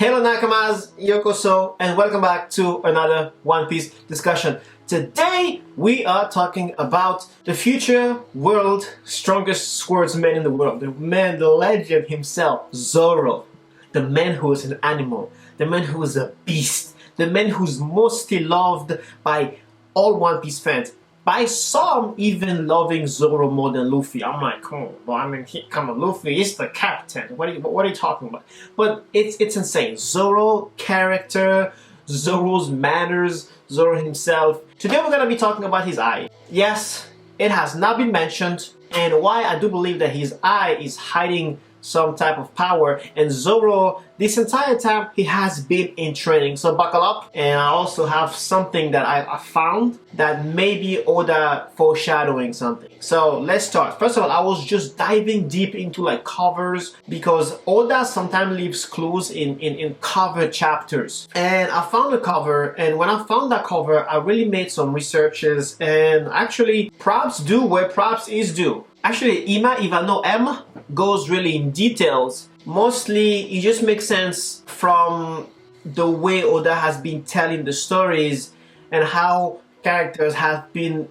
Hello Nakamas, Yokoso, and welcome back to another One Piece discussion. Today we are talking about the future world strongest swordsman in the world. The man, the legend himself, Zoro. The man who is an animal. The man who is a beast. The man who's mostly loved by all One Piece fans. By some even loving Zoro more than Luffy. I'm like, come on, bro. I mean, come on, Luffy is the captain. What are you talking about? But it's insane. Zoro character, Zoro's manners, Zoro himself. Today we're gonna be talking about his eye. Yes, it has not been mentioned, and why I do believe that his eye is hiding some type of power. And Zoro, this entire time, he has been in training. So buckle up. And I also have something that I found that may be Oda foreshadowing something. So let's start. First of all, I was just diving deep into like covers, because Oda sometimes leaves clues in cover chapters. And I found a cover, and when I found that cover, I really made some researches, and actually props due where props is due. Actually, Ima Ivano M goes really in details. Mostly, it just makes sense from the way Oda has been telling the stories and how characters have been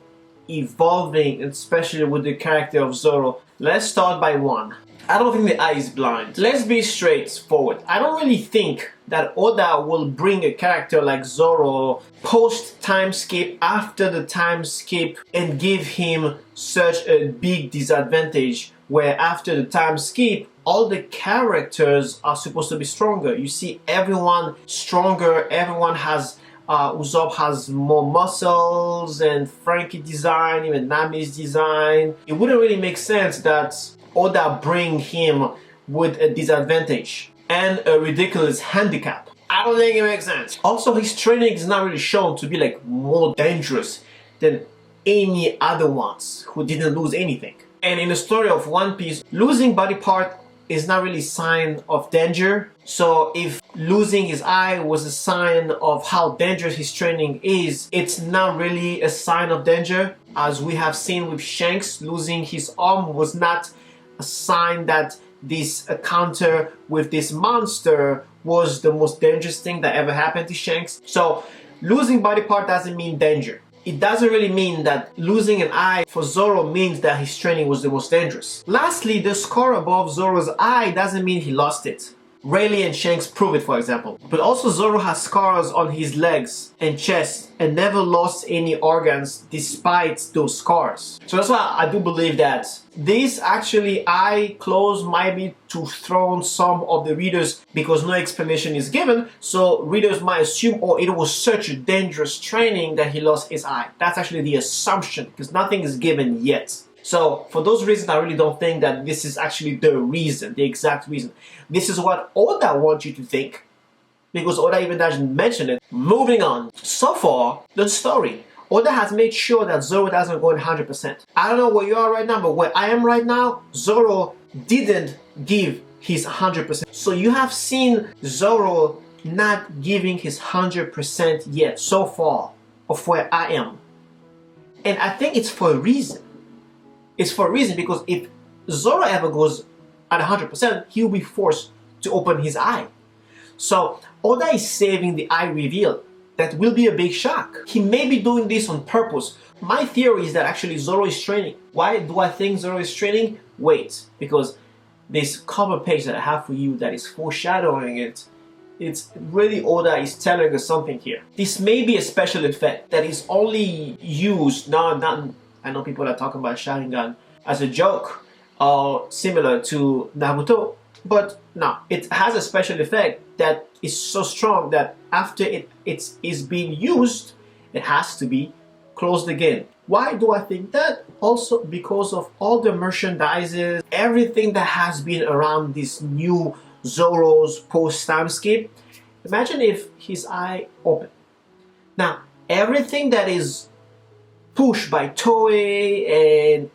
evolving, especially with the character of Zoro. Let's start by one. I don't think the eye is blind. Let's be straightforward. I don't really think that Oda will bring a character like Zoro post time skip after the time skip and give him such a big disadvantage where after the time skip all the characters are supposed to be stronger. You see everyone stronger, everyone has Usopp has more muscles, and Frankie design, even Nami's design. It wouldn't really make sense that Oda bring him with a disadvantage and a ridiculous handicap. I don't think it makes sense. Also, his training is not really shown to be like more dangerous than any other ones who didn't lose anything. And in the story of One Piece, losing body part is not really a sign of danger. So if losing his eye was a sign of how dangerous his training is, it's not really a sign of danger. As we have seen with Shanks, losing his arm was not a sign that this encounter with this monster was the most dangerous thing that ever happened to Shanks. So losing body part doesn't mean danger. It doesn't really mean that losing an eye for Zoro means that his training was the most dangerous. Lastly, the scar above Zoro's eye doesn't mean he lost it. Rayleigh and Shanks prove it, for example. But also Zoro has scars on his legs and chest and never lost any organs despite those scars. So that's why I do believe that this actually eye close might be to throw some of the readers, because no explanation is given. So readers might assume, oh, it was such a dangerous training that he lost his eye. That's actually the assumption, because nothing is given yet. So for those reasons, I really don't think that this is actually the reason, the exact reason. This is what Oda wants you to think, because Oda even doesn't mention it. Moving on. So far, the story. Oda has made sure that Zoro doesn't go 100%. I don't know where you are right now, but where I am right now, Zoro didn't give his 100%. So you have seen Zoro not giving his 100% yet so far of where I am. And I think it's for a reason. It's for a reason, because if Zoro ever goes at 100%, he'll be forced to open his eye. So Oda is saving the eye reveal. That will be a big shock. He may be doing this on purpose. My theory is that actually Zoro is training. Why do I think Zoro is training? Wait, because this cover page that I have for you that is foreshadowing it, it's really Oda is telling us something here. This may be a special effect that is only used now. I know people are talking about Sharingan as a joke or similar to Naruto, but no, it has a special effect that is so strong that after it is being used, it has to be closed again. Why do I think that? Also because of all the merchandises, everything that has been around this new Zoro's post-time skip. Imagine if his eye opened. Now, everything that is pushed by Toei and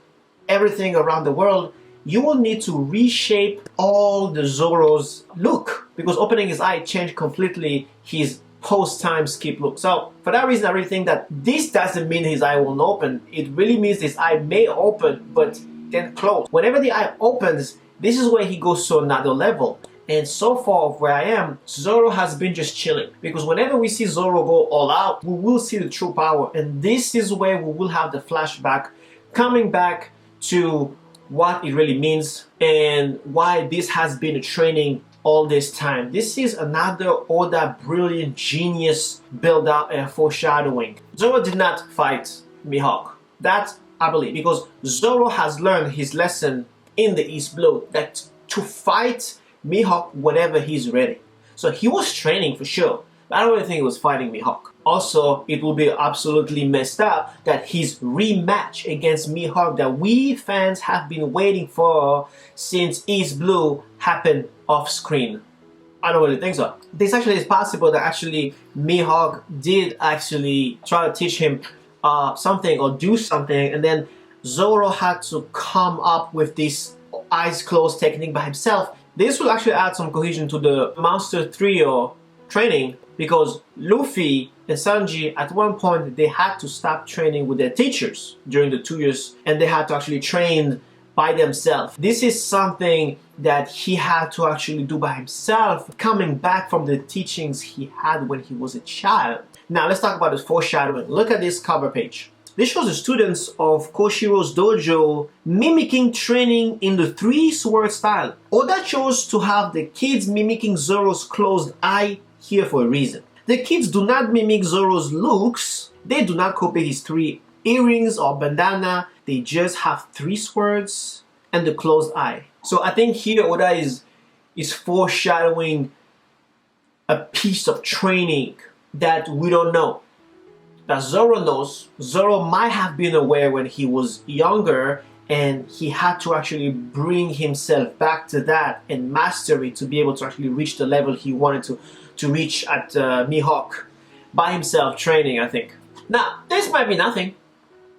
everything around the world, you will need to reshape all the Zoro's look, because opening his eye changed completely his post-time skip look. So for that reason, I really think that this doesn't mean his eye won't open. It really means his eye may open, but then close. Whenever the eye opens, this is where he goes to another level. And so far where I am, Zoro has been just chilling. Because whenever we see Zoro go all out, we will see the true power. And this is where we will have the flashback coming back to what it really means and why this has been a training all this time. This is another Oda brilliant genius build up and foreshadowing. Zoro did not fight Mihawk. That I believe, because Zoro has learned his lesson in the East Blue, that to fight Mihawk whenever he's ready. So he was training for sure, but I don't really think he was fighting Mihawk. Also, it will be absolutely messed up that his rematch against Mihawk that we fans have been waiting for since East Blue happened off screen. I don't really think so. This actually is possible that actually Mihawk did actually try to teach him something or do something, and then Zoro had to come up with this eyes closed technique by himself. This will actually add some cohesion to the Monster Trio training, because Luffy and Sanji at one point they had to stop training with their teachers during the 2 years, and they had to actually train by themselves. This is something that he had to actually do by himself, coming back from the teachings he had when he was a child. Now let's talk about the foreshadowing. Look at this cover page. This shows the students of Koshiro's dojo mimicking training in the three sword style. Oda chose to have the kids mimicking Zoro's closed eye here for a reason. The kids do not mimic Zoro's looks. They do not copy his three earrings or bandana. They just have three swords and the closed eye. So I think here Oda is foreshadowing a piece of training that we don't know, that Zoro knows. Zoro might have been aware when he was younger, and he had to actually bring himself back to that and master it to be able to actually reach the level he wanted to reach at Mihawk by himself training, I think. Now, this might be nothing.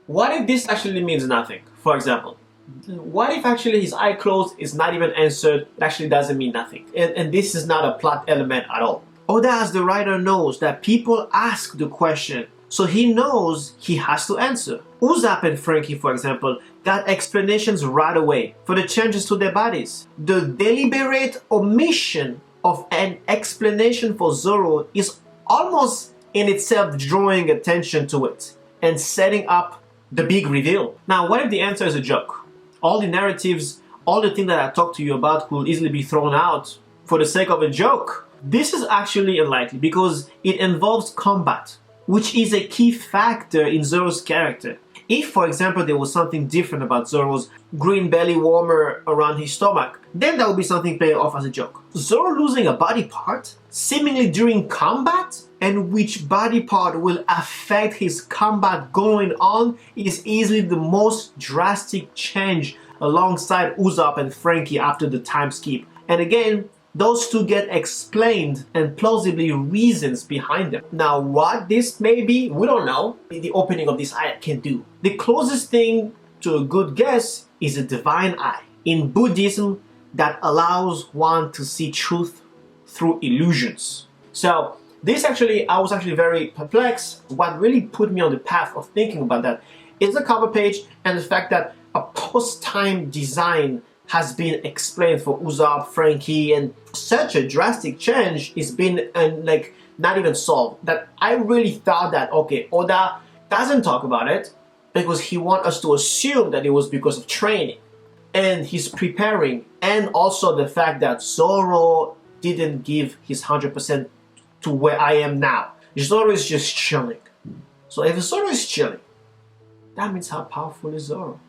What if this actually means nothing? For example, what if actually his eye closed is not even answered? It actually doesn't mean nothing. And this is not a plot element at all. Oda, as the writer, knows that people ask the question, so he knows he has to answer. Usopp and Frankie, for example, got explanations right away for the changes to their bodies. The deliberate omission of an explanation for Zoro is almost in itself drawing attention to it and setting up the big reveal. Now, what if the answer is a joke? All the narratives, all the things that I talked to you about could easily be thrown out for the sake of a joke. This is actually unlikely because it involves combat, which is a key factor in Zoro's character. If, for example, there was something different about Zoro's green belly warmer around his stomach, then that would be something played off as a joke. Zoro losing a body part, seemingly during combat, and which body part will affect his combat going on, is easily the most drastic change alongside Usopp and Frankie after the time skip. And again, those two get explained and plausibly reasons behind them. Now, what this may be, we don't know. The opening of this eye can do. The closest thing to a good guess is a divine eye in Buddhism that allows one to see truth through illusions. So this actually, I was actually very perplexed. What really put me on the path of thinking about that is the cover page and the fact that a post-time design has been explained for Usopp, Frankie, and such a drastic change is been like not even solved. That I really thought that, okay, Oda doesn't talk about it because he wants us to assume that it was because of training and he's preparing, and also the fact that Zoro didn't give his 100% to where I am now. Zoro is just chilling. So if Zoro is chilling, that means how powerful is Zoro?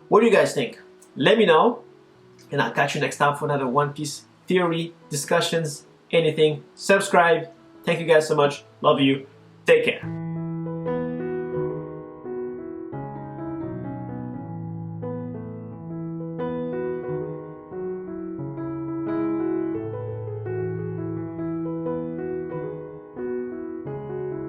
What do you guys think? Let me know. And I'll catch you next time for another One Piece theory, discussions, anything. Subscribe. Thank you guys so much. Love you. Take care.